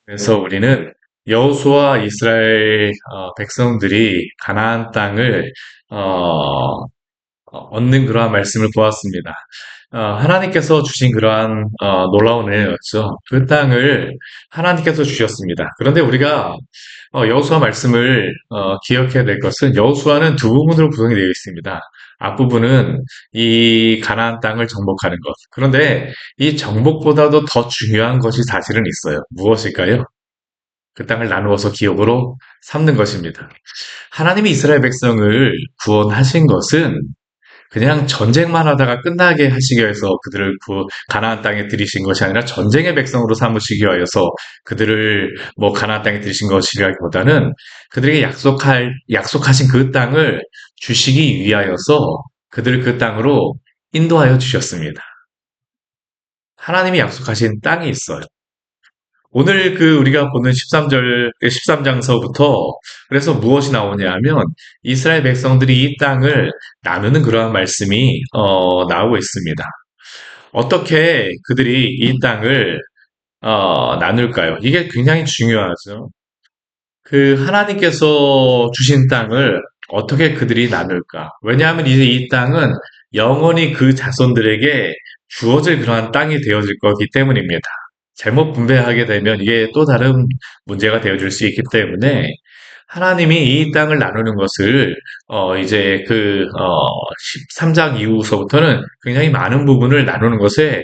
그래서 우리는 여호수아 이스라엘 백성들이 가나안 땅을 어, 얻는 그러한 말씀을 보았습니다. 하나님께서 주신 그러한 놀라운 은혜였죠. 그 땅을 하나님께서 주셨습니다. 그런데 우리가 여호수아 말씀을 기억해야 될 것은 여호수아는 두 부분으로 구성이 되어 있습니다. 앞부분은 이 가나안 땅을 정복하는 것. 그런데 이 정복보다도 더 중요한 것이 사실은 있어요. 무엇일까요? 그 땅을 나누어서 기업으로 삼는 것입니다. 하나님이 이스라엘 백성을 구원하신 것은 그냥 전쟁만 하다가 끝나게 하시기 위해서 그들을 가나안 땅에 들이신 것이 아니라 전쟁의 백성으로 삼으시기 위해서 그들을 가나안 땅에 들이신 것이라기보다는 그들에게 약속하신 그 땅을 주시기 위하여서 그들을 그 땅으로 인도하여 주셨습니다. 하나님이 약속하신 땅이 있어요. 오늘 우리가 보는 13장서부터 그래서 무엇이 나오냐 하면 이스라엘 백성들이 이 땅을 나누는 그러한 말씀이 나오고 있습니다. 어떻게 그들이 이 땅을 나눌까요? 이게 굉장히 중요하죠. 하나님께서 주신 땅을 어떻게 그들이 나눌까? 왜냐하면 이제 이 땅은 영원히 그 자손들에게 주어질 그러한 땅이 되어질 거기 때문입니다. 잘못 분배하게 되면 이게 또 다른 문제가 되어질 수 있기 때문에 하나님이 이 땅을 나누는 것을 이제 13장 이후서부터는 굉장히 많은 부분을 나누는 것에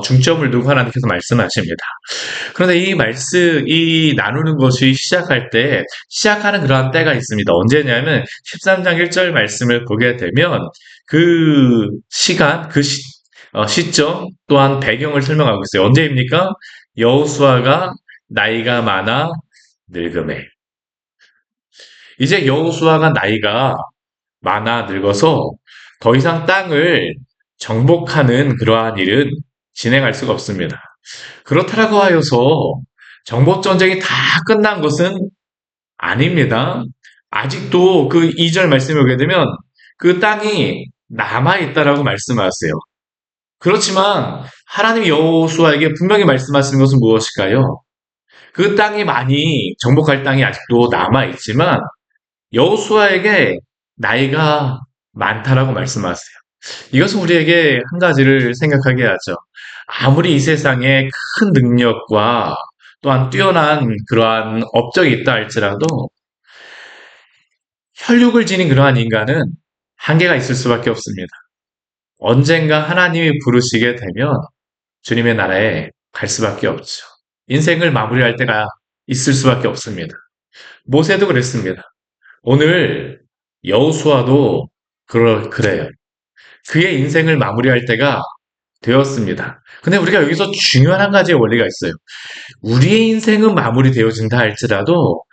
중점을 두고 하나님께서 말씀하십니다. 그런데 이 나누는 것이 시작하는 그러한 때가 있습니다. 언제냐면 13장 1절 말씀을 보게 되면 그 시간, 시점 또한 배경을 설명하고 있어요. 언제입니까? 여호수아가 나이가 많아 늙음에. 이제 여호수아가 나이가 많아 늙어서 더 이상 땅을 정복하는 그러한 일은 진행할 수가 없습니다. 그렇다고 하여서 정복전쟁이 다 끝난 것은 아닙니다. 아직도 그 2절 말씀에 오게 되면 그 땅이 남아있다라고 말씀하세요. 그렇지만 하나님 여호수아에게 분명히 말씀하시는 것은 무엇일까요? 그 땅이 많이 정복할 땅이 아직도 남아있지만 여호수아에게 나이가 많다라고 말씀하세요. 이것은 우리에게 한 가지를 생각하게 하죠. 아무리 이 세상에 큰 능력과 또한 뛰어난 그러한 업적이 있다 할지라도 혈육을 지닌 그러한 인간은 한계가 있을 수밖에 없습니다. 언젠가 하나님이 부르시게 되면 주님의 나라에 갈 수밖에 없죠. 인생을 마무리할 때가 있을 수밖에 없습니다. 모세도 그랬습니다. 오늘 여호수아도 그래요. 그의 인생을 마무리할 때가 되었습니다. 근데 우리가 여기서 중요한 한 가지의 원리가 있어요. 우리의 인생은 마무리되어진다 할지라도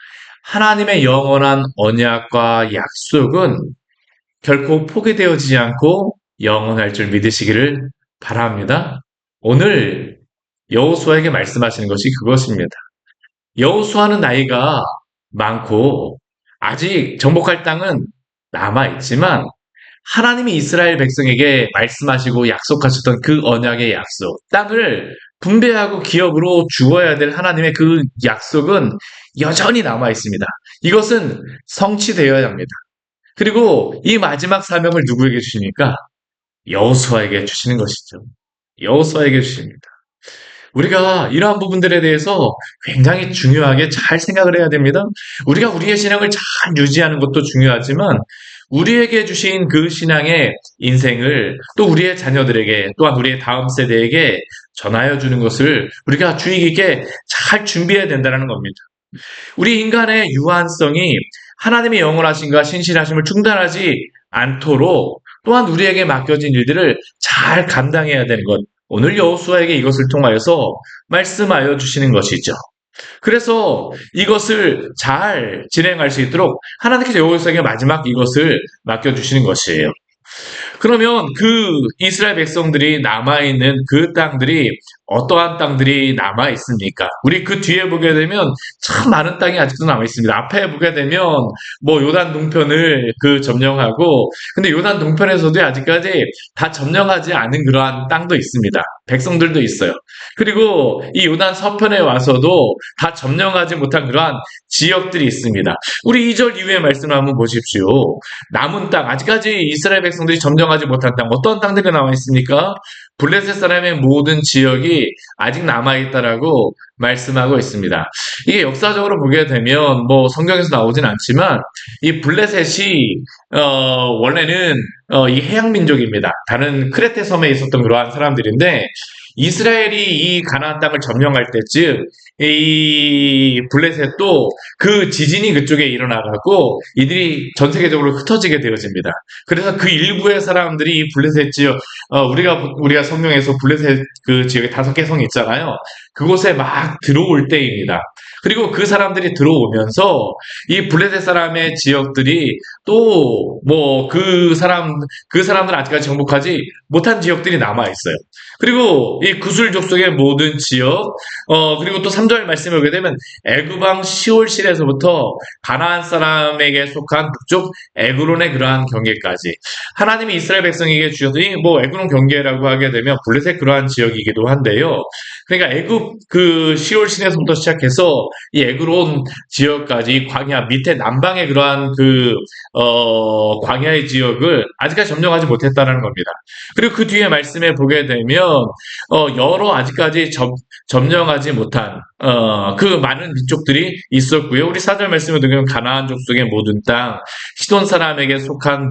하나님의 영원한 언약과 약속은 결코 포기되어지지 않고 영원할 줄 믿으시기를 바랍니다. 오늘 여호수아에게 말씀하시는 것이 그것입니다. 여호수아는 나이가 많고 아직 정복할 땅은 남아 있지만 하나님이 이스라엘 백성에게 말씀하시고 약속하셨던 그 언약의 약속, 땅을 분배하고 기업으로 주어야 될 하나님의 그 약속은 여전히 남아 있습니다. 이것은 성취되어야 합니다. 그리고 이 마지막 사명을 누구에게 주십니까? 여호수아에게 주시는 것이죠. 여호수아에게 주십니다. 우리가 이러한 부분들에 대해서 굉장히 중요하게 잘 생각을 해야 됩니다. 우리가 우리의 신앙을 잘 유지하는 것도 중요하지만 우리에게 주신 그 신앙의 인생을 또 우리의 자녀들에게 또한 우리의 다음 세대에게 전하여 주는 것을 우리가 주의 깊게 잘 준비해야 된다는 겁니다. 우리 인간의 유한성이 하나님의 영원하심과 신실하심을 중단하지 않도록 또한 우리에게 맡겨진 일들을 잘 감당해야 되는 것. 오늘 여호수아에게 이것을 통하여서 말씀하여 주시는 것이죠. 그래서 이것을 잘 진행할 수 있도록 하나님께서 여호수아에게 마지막 이것을 맡겨주시는 것이에요. 그러면 그 이스라엘 백성들이 남아있는 그 땅들이 어떠한 땅들이 남아 있습니까? 우리 그 뒤에 보게 되면 참 많은 땅이 아직도 남아 있습니다. 앞에 보게 되면 뭐 요단 동편을 그 점령하고, 근데 요단 동편에서도 아직까지 다 점령하지 않은 그러한 땅도 있습니다. 백성들도 있어요. 그리고 이 요단 서편에 와서도 다 점령하지 못한 그러한 지역들이 있습니다. 우리 2절 이후의 말씀을 한번 보십시오. 남은 땅, 아직까지 이스라엘 백성들이 점령하지 못한 땅, 어떤 땅들이 남아 있습니까? 블레셋 사람의 모든 지역이 아직 남아있다라고 말씀하고 있습니다. 이게 역사적으로 보게 되면 뭐 성경에서 나오진 않지만 이 블레셋이 원래는 이 해양 민족입니다. 다른 크레테 섬에 있었던 그러한 사람들인데 이스라엘이 이 가나안 땅을 점령할 때쯤 이 블레셋도 그 지진이 그쪽에 일어나가고 이들이 전 세계적으로 흩어지게 되어집니다. 그래서 그 일부의 사람들이 이 블레셋 지역, 우리가 성경에서 블레셋 그 지역에 5개 성이 있잖아요. 그곳에 막 들어올 때입니다. 그리고 그 사람들이 들어오면서 이 블레셋 사람의 지역들이 또 뭐 그 사람들 아직까지 정복하지 못한 지역들이 남아 있어요. 그리고 이 구술 족속의 모든 지역, 그리고 또 3절 말씀을 보게 되면 애굽왕 시올실에서부터 가나안 사람에게 속한 북쪽 에그론의 그러한 경계까지 하나님이 이스라엘 백성에게 주셨더니 뭐 에그론 경계라고 하게 되면 블레셋 그러한 지역이기도 한데요. 그러니까 애굽 그 시올실에서부터 시작해서 이 에그론 지역까지 광야 밑에 남방의 그러한 광야의 지역을 아직까지 점령하지 못했다는 겁니다. 그리고 그 뒤에 말씀에 보게 되면 여러 아직까지 점령하지 못한 그 많은 민족들이 있었고요. 우리 4절 말씀에 보면 가나안 족속의 모든 땅, 시돈 사람에게 속한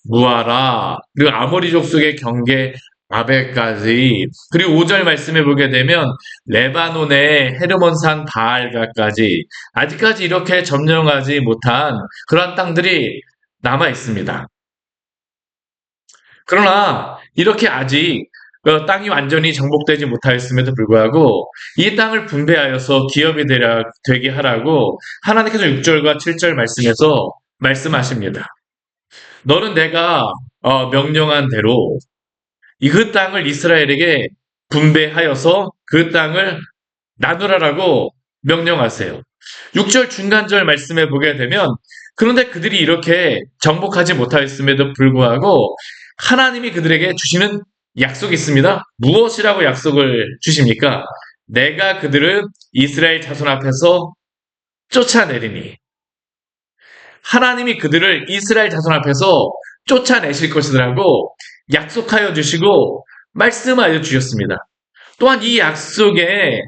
무아라, 그리고 아모리 족속의 경계 아벨까지, 그리고 5절 말씀에 보게 되면 레바논의 헤르몬산 바알가까지 아직까지 이렇게 점령하지 못한 그러한 땅들이 남아 있습니다. 그러나 이렇게 아직 땅이 완전히 정복되지 못하였음에도 불구하고 이 땅을 분배하여서 기업이 되게 하라고 하나님께서 6절과 7절 말씀에서 말씀하십니다. 너는 내가 명령한 대로 그 땅을 이스라엘에게 분배하여서 그 땅을 나누라라고 명령하세요. 6절 중간절 말씀에 보게 되면 그런데 그들이 이렇게 정복하지 못하였음에도 불구하고 하나님이 그들에게 주시는 약속이 있습니다. 무엇이라고 약속을 주십니까? 내가 그들을 이스라엘 자손 앞에서 쫓아내리니. 하나님이 그들을 이스라엘 자손 앞에서 쫓아내실 것이라고 약속하여 주시고 말씀하여 주셨습니다. 또한 이 약속에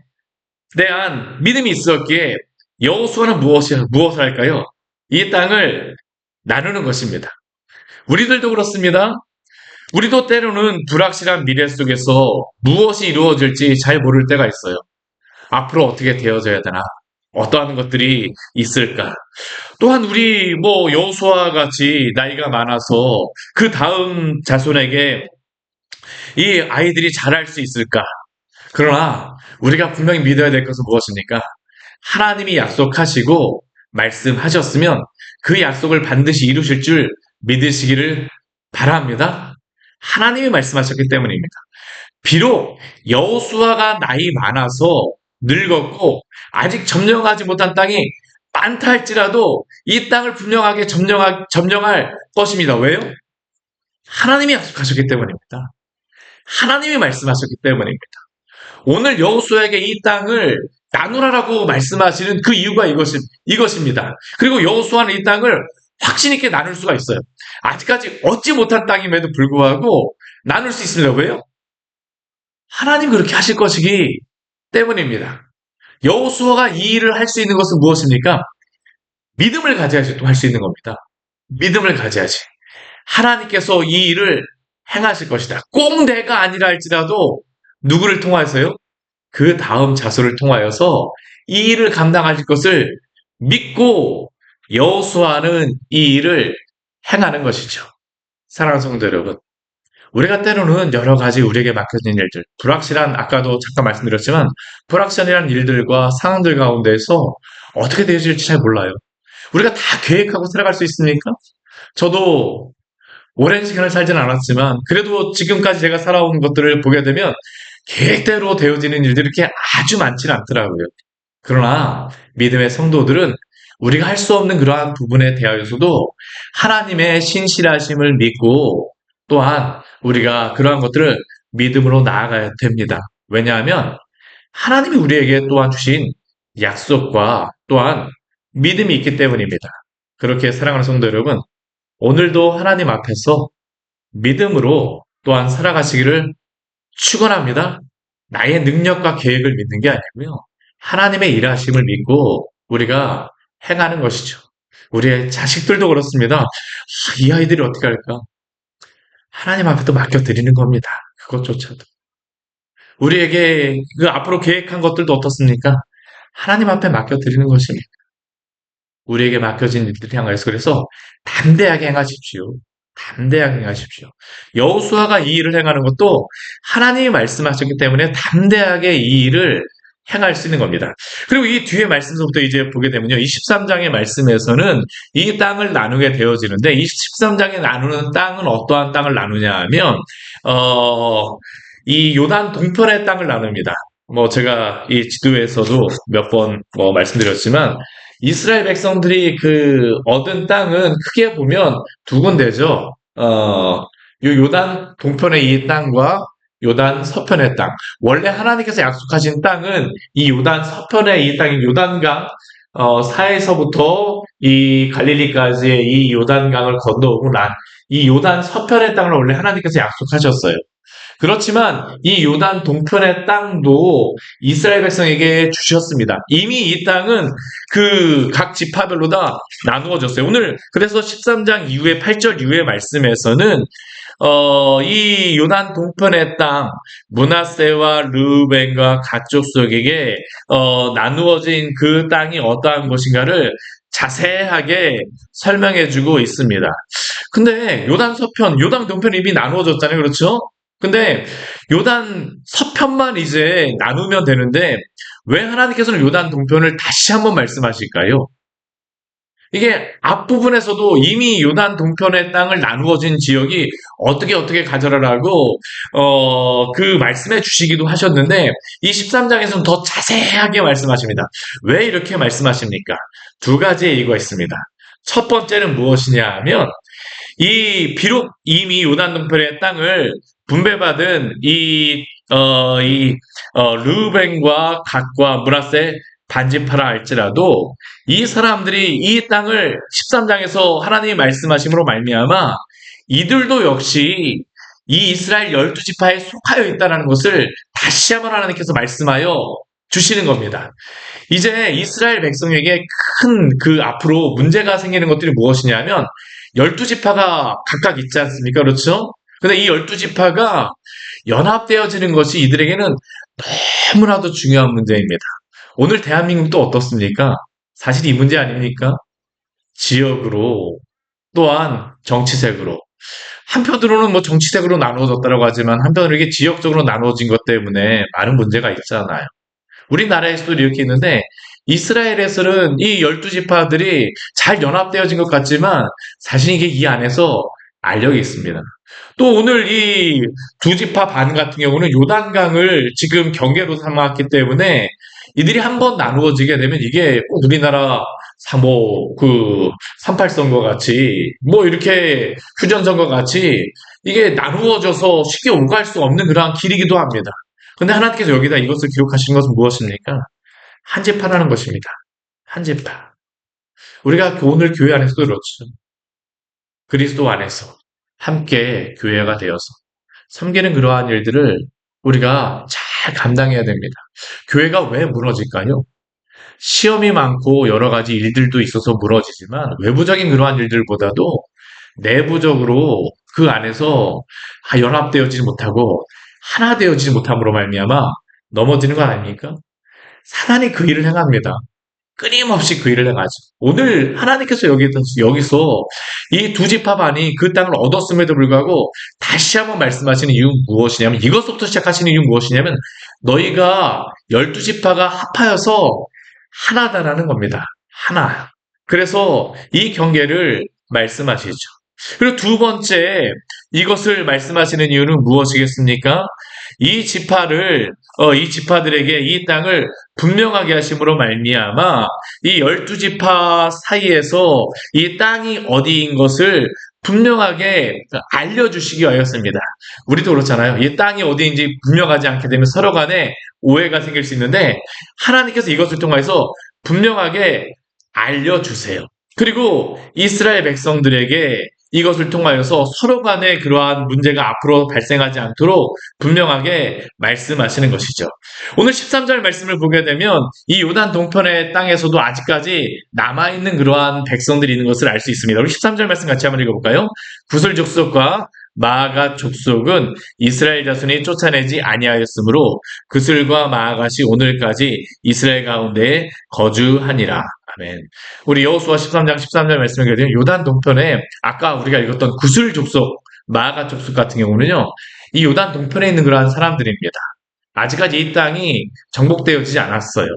대한 믿음이 있었기에 여호수아는 무엇을 할까요? 이 땅을 나누는 것입니다. 우리들도 그렇습니다. 우리도 때로는 불확실한 미래 속에서 무엇이 이루어질지 잘 모를 때가 있어요. 앞으로 어떻게 되어져야 되나? 어떠한 것들이 있을까? 또한 우리 여호수아와 같이 나이가 많아서 그 다음 자손에게 이 아이들이 잘할 수 있을까? 그러나 우리가 분명히 믿어야 될 것은 무엇입니까? 하나님이 약속하시고 말씀하셨으면 그 약속을 반드시 이루실 줄 믿으시기를 바랍니다. 하나님이 말씀하셨기 때문입니다. 비록 여호수아가 나이 많아서 늙었고 아직 점령하지 못한 땅이 많다 할지라도 이 땅을 분명하게 점령할 것입니다. 왜요? 하나님이 약속하셨기 때문입니다. 하나님이 말씀하셨기 때문입니다. 오늘 여호수아에게 이 땅을 나누라라고 말씀하시는 그 이유가 이것입니다. 그리고 여호수아는 이 땅을 확신 있게 나눌 수가 있어요. 아직까지 얻지 못한 땅임에도 불구하고 나눌 수 있습니다. 왜요? 하나님이 그렇게 하실 것이기 때문입니다. 여호수아가 이 일을 할 수 있는 것은 무엇입니까? 믿음을 가져야지 또 할 수 있는 겁니다. 믿음을 가져야지. 하나님께서 이 일을 행하실 것이다. 꼭 내가 아니라 할지라도 누구를 통하여서요? 그 다음 자손을 통하여서 이 일을 감당하실 것을 믿고 여호수아는 이 일을 행하는 것이죠. 사랑하는 성도 여러분, 우리가 때로는 여러 가지 우리에게 맡겨진 일들, 아까도 잠깐 말씀드렸지만 불확실한 일들과 상황들 가운데서 어떻게 되어질지 잘 몰라요. 우리가 다 계획하고 살아갈 수 있습니까? 저도 오랜 시간을 살진 않았지만 그래도 지금까지 제가 살아온 것들을 보게 되면 계획대로 되어지는 일들이 이렇게 아주 많지는 않더라고요. 그러나 믿음의 성도들은 우리가 할 수 없는 그러한 부분에 대하여서도 하나님의 신실하심을 믿고 또한 우리가 그러한 것들을 믿음으로 나아가야 됩니다. 왜냐하면 하나님이 우리에게 또한 주신 약속과 또한 믿음이 있기 때문입니다. 그렇게 사랑하는 성도 여러분, 오늘도 하나님 앞에서 믿음으로 또한 살아가시기를 축원합니다. 나의 능력과 계획을 믿는 게 아니고요. 하나님의 일하심을 믿고 우리가 행하는 것이죠. 우리의 자식들도 그렇습니다. 이 아이들이 어떻게 할까? 하나님 앞에 또 맡겨드리는 겁니다. 그것조차도. 우리에게 그 앞으로 계획한 것들도 어떻습니까? 하나님 앞에 맡겨드리는 것입니다. 우리에게 맡겨진 일들을 향하여서 그래서 담대하게 행하십시오. 담대하게 행하십시오. 여호수아가 이 일을 행하는 것도 하나님이 말씀하셨기 때문에 담대하게 이 일을 행할 수 있는 겁니다. 그리고 이 뒤에 말씀서부터 이제 보게 되면요. 23장의 말씀에서는 이 땅을 나누게 되어지는데 이 13장에 나누는 땅은 어떠한 땅을 나누냐 하면 이 요단 동편의 땅을 나눕니다. 뭐 제가 이 지도에서도 몇 번 말씀드렸지만 이스라엘 백성들이 그 얻은 땅은 크게 보면 두 군데죠. 요 요단 동편의 이 땅과 요단 서편의 땅. 원래 하나님께서 약속하신 땅은 이 요단 서편의 이 땅인 요단강 사에서부터 이 갈릴리까지의 이 요단강을 건너오고 난 이 요단 서편의 땅을 원래 하나님께서 약속하셨어요. 그렇지만 이 요단 동편의 땅도 이스라엘 백성에게 주셨습니다. 이미 이 땅은 그 각 지파별로 다 나누어졌어요. 오늘 그래서 13장 이후에 8절 이후의 말씀에서는 이 요단 동편의 땅 므낫세와 르우벤과 갓 족속에게 나누어진 그 땅이 어떠한 것인가를 자세하게 설명해주고 있습니다. 근데 요단 서편, 요단 동편 이미 나누어졌잖아요, 그렇죠? 근데 요단 서편만 이제 나누면 되는데 왜 하나님께서는 요단 동편을 다시 한번 말씀하실까요? 이게 앞부분에서도 이미 요단 동편의 땅을 나누어진 지역이 어떻게 가져라라고 그 말씀해 주시기도 하셨는데 이 13장에서는 더 자세하게 말씀하십니다. 왜 이렇게 말씀하십니까? 두 가지의 이유가 있습니다. 첫 번째는 무엇이냐 하면 비록 이미 요단 동편의 땅을 분배받은 르우벤과 갓과 므낫세 반지파라 할지라도 이 사람들이 이 땅을 13장에서 하나님이 말씀하심으로 말미암아 이들도 역시 이 이스라엘 12지파에 속하여 있다는 것을 다시 한번 하나님께서 말씀하여 주시는 겁니다. 이제 이스라엘 백성에게 큰 그 앞으로 문제가 생기는 것들이 무엇이냐면 12지파가 각각 있지 않습니까? 그렇죠? 근데 이 12지파가 연합되어지는 것이 이들에게는 너무나도 중요한 문제입니다. 오늘 대한민국도 어떻습니까? 사실 이 문제 아닙니까? 지역으로 또한 정치색으로 한편으로는 뭐 정치색으로 나누어졌다고 하지만 한편으로 이게 지역적으로 나누어진 것 때문에 많은 문제가 있잖아요. 우리나라에서도 이렇게 있는데 이스라엘에서는 이 12지파들이 잘 연합되어진 것 같지만 사실 이게 이 안에서 알력이 있습니다. 또 오늘 이 두 지파 반 같은 경우는 요단강을 지금 경계로 삼았기 때문에 이들이 한번 나누어지게 되면 이게 꼭 우리나라 그 38선거 같이 뭐 이렇게 휴전선거 같이 이게 나누어져서 쉽게 오갈 수 없는 그러한 길이기도 합니다. 근데 하나님께서 여기다 이것을 기록하신 것은 무엇입니까? 한 지파라는 것입니다. 한 지파. 우리가 오늘 교회 안에서도 그렇죠. 그리스도 안에서 함께 교회가 되어서 섬기는 그러한 일들을 우리가 잘 감당해야 됩니다. 교회가 왜 무너질까요? 시험이 많고 여러 가지 일들도 있어서 무너지지만 외부적인 그러한 일들보다도 내부적으로 그 안에서 연합되어지지 못하고 하나 되어지지 못함으로 말미암아 넘어지는 거 아닙니까? 사단이 그 일을 행합니다. 끊임없이 그 일을 행하죠. 오늘 하나님께서 여기서 이 두 지파반이 그 땅을 얻었음에도 불구하고 다시 한번 말씀하시는 이유는 무엇이냐면 이것부터 시작하시는 이유는 무엇이냐면 너희가 12지파가 합하여서 하나다라는 겁니다. 하나. 그래서 이 경계를 말씀하시죠. 그리고 두 번째, 이것을 말씀하시는 이유는 무엇이겠습니까? 이 지파들에게 이 땅을 분명하게 하심으로 말미암아 이 12지파 사이에서 이 땅이 어디인 것을 분명하게 알려주시기 위하였습니다. 우리도 그렇잖아요. 이 땅이 어디인지 분명하지 않게 되면 서로 간에 오해가 생길 수 있는데 하나님께서 이것을 통해서 분명하게 알려주세요. 그리고 이스라엘 백성들에게 이것을 통하여서 서로 간에 그러한 문제가 앞으로 발생하지 않도록 분명하게 말씀하시는 것이죠. 오늘 13절 말씀을 보게 되면 이 요단 동편의 땅에서도 아직까지 남아있는 그러한 백성들이 있는 것을 알 수 있습니다. 우리 13절 말씀 같이 한번 읽어볼까요? 구슬 족속과 마아가 족속은 이스라엘 자손이 쫓아내지 아니하였으므로 그슬과 마아갓이 오늘까지 이스라엘 가운데 거주하니라. 아멘. 우리 여호수아 13장 13절 말씀을 보게 되면 요단 동편에 아까 우리가 읽었던 구슬 족속, 마아가 족속 같은 경우는요. 이 요단 동편에 있는 그러한 사람들입니다. 아직까지 이 땅이 정복되어지지 않았어요.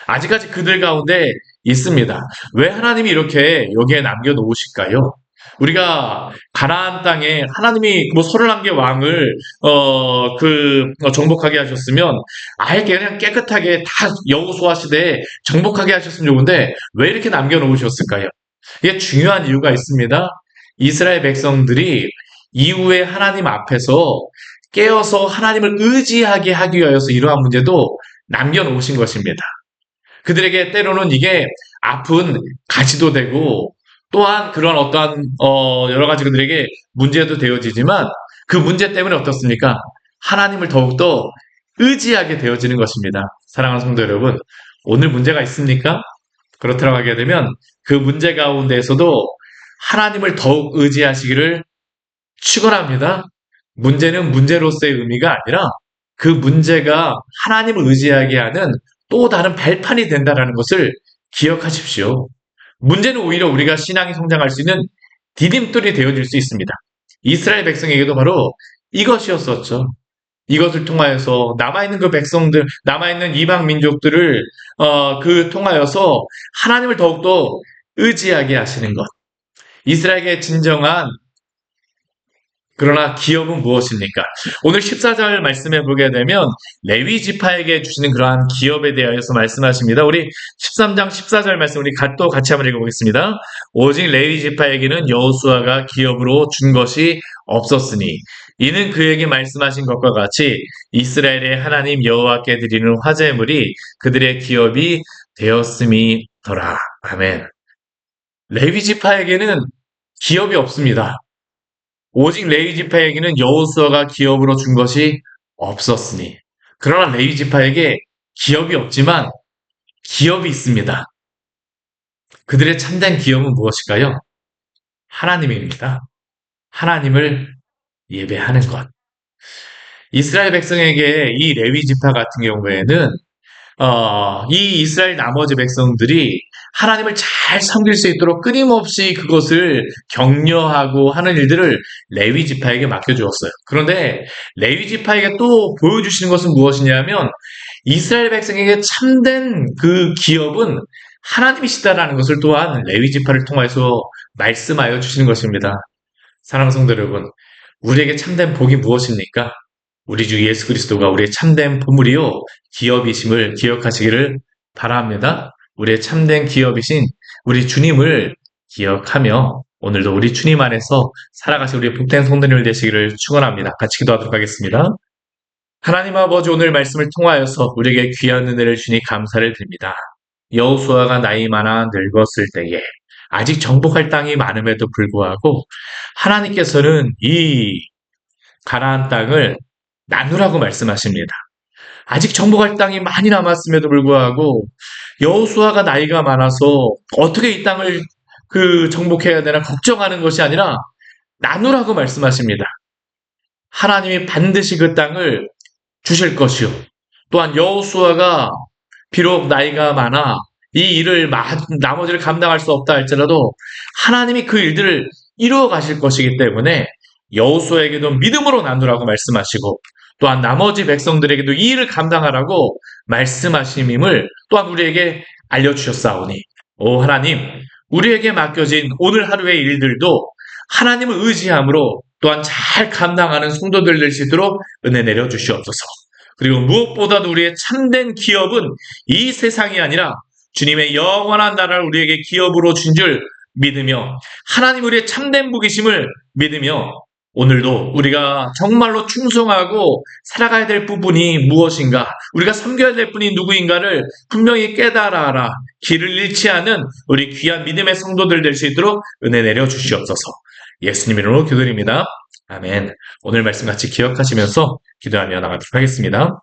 아직까지 그들 가운데 있습니다. 왜 하나님이 이렇게 여기에 남겨놓으실까요? 우리가 가나안 땅에 하나님이 뭐 31개 왕을 정복하게 하셨으면 아예 그냥 깨끗하게 다 여호수아 시대에 정복하게 하셨으면 좋은데 왜 이렇게 남겨놓으셨을까요? 이게 중요한 이유가 있습니다. 이스라엘 백성들이 이후에 하나님 앞에서 깨어서 하나님을 의지하게 하기 위하여서 이러한 문제도 남겨놓으신 것입니다. 그들에게 때로는 이게 아픈 가시도 되고 또한 그런 어떠한 여러 가지 그들에게 문제도 되어지지만 그 문제 때문에 어떻습니까? 하나님을 더욱더 의지하게 되어지는 것입니다. 사랑하는 성도 여러분, 오늘 문제가 있습니까? 그렇다고 하게 되면 그 문제 가운데에서도 하나님을 더욱 의지하시기를 축원합니다. 문제는 문제로서의 의미가 아니라 그 문제가 하나님을 의지하게 하는 또 다른 발판이 된다는 것을 기억하십시오. 문제는 오히려 우리가 신앙이 성장할 수 있는 디딤돌이 되어질 수 있습니다. 이스라엘 백성에게도 바로 이것이었었죠. 이것을 통하여서 남아있는 그 백성들, 남아있는 이방 민족들을 통하여서 하나님을 더욱더 의지하게 하시는 것. 이스라엘의 진정한 그러나 기업은 무엇입니까? 오늘 14절 말씀해 보게 되면 레위 지파에게 주시는 그러한 기업에 대하여서 말씀하십니다. 우리 13장 14절 말씀 우리 또 같이 한번 읽어보겠습니다. 오직 레위 지파에게는 여호수아가 기업으로 준 것이 없었으니 이는 그에게 말씀하신 것과 같이 이스라엘의 하나님 여호와께 드리는 화제물이 그들의 기업이 되었음이더라. 아멘. 레위 지파에게는 기업이 없습니다. 오직 레위 지파에게는 여호수아가 기업으로 준 것이 없었으니. 그러나 레위 지파에게 기업이 없지만 기업이 있습니다. 그들의 참된 기업은 무엇일까요? 하나님입니다. 하나님을 예배하는 것. 이스라엘 백성에게 이 레위 지파 같은 경우에는 이 이스라엘 나머지 백성들이 하나님을 잘 섬길 수 있도록 끊임없이 그것을 격려하고 하는 일들을 레위 지파에게 맡겨주었어요. 그런데 레위 지파에게 또 보여주시는 것은 무엇이냐면 이스라엘 백성에게 참된 그 기업은 하나님이시다라는 것을 또한 레위 지파를 통해서 말씀하여 주시는 것입니다. 사랑하는 성도 여러분, 우리에게 참된 복이 무엇입니까? 우리 주 예수 그리스도가 우리의 참된 보물이요 기업이심을 기억하시기를 바랍니다. 우리의 참된 기업이신 우리 주님을 기억하며 오늘도 우리 주님 안에서 살아가신 우리의 복된 성도님을 되시기를 축원합니다. 같이 기도하도록 하겠습니다. 하나님 아버지 오늘 말씀을 통하여서 우리에게 귀한 은혜를 주니 감사를 드립니다. 여호수아가 나이 많아 늙었을 때에 아직 정복할 땅이 많음에도 불구하고 하나님께서는 이 가나안 땅을 나누라고 말씀하십니다. 아직 정복할 땅이 많이 남았음에도 불구하고 여호수아가 나이가 많아서 어떻게 이 땅을 정복해야 되나 걱정하는 것이 아니라 나누라고 말씀하십니다. 하나님이 반드시 그 땅을 주실 것이요. 또한 여호수아가 비록 나이가 많아 이 일을 나머지를 감당할 수 없다 할지라도 하나님이 그 일들을 이루어 가실 것이기 때문에 여호수아에게도 믿음으로 나누라고 말씀하시고 또한 나머지 백성들에게도 이 일을 감당하라고 말씀하심임을 또한 우리에게 알려주셨사오니 오 하나님 우리에게 맡겨진 오늘 하루의 일들도 하나님을 의지함으로 또한 잘 감당하는 성도들 될 수 있도록 은혜 내려 주시옵소서. 그리고 무엇보다도 우리의 참된 기업은 이 세상이 아니라 주님의 영원한 나라를 우리에게 기업으로 준 줄 믿으며 하나님 우리의 참된 복이심을 믿으며 오늘도 우리가 정말로 충성하고 살아가야 될 부분이 무엇인가, 우리가 섬겨야 될 분이 누구인가를 분명히 깨달아라. 길을 잃지 않은 우리 귀한 믿음의 성도들 될 수 있도록 은혜 내려 주시옵소서. 예수님 이름으로 기도드립니다. 아멘. 오늘 말씀 같이 기억하시면서 기도하며 나가도록 하겠습니다.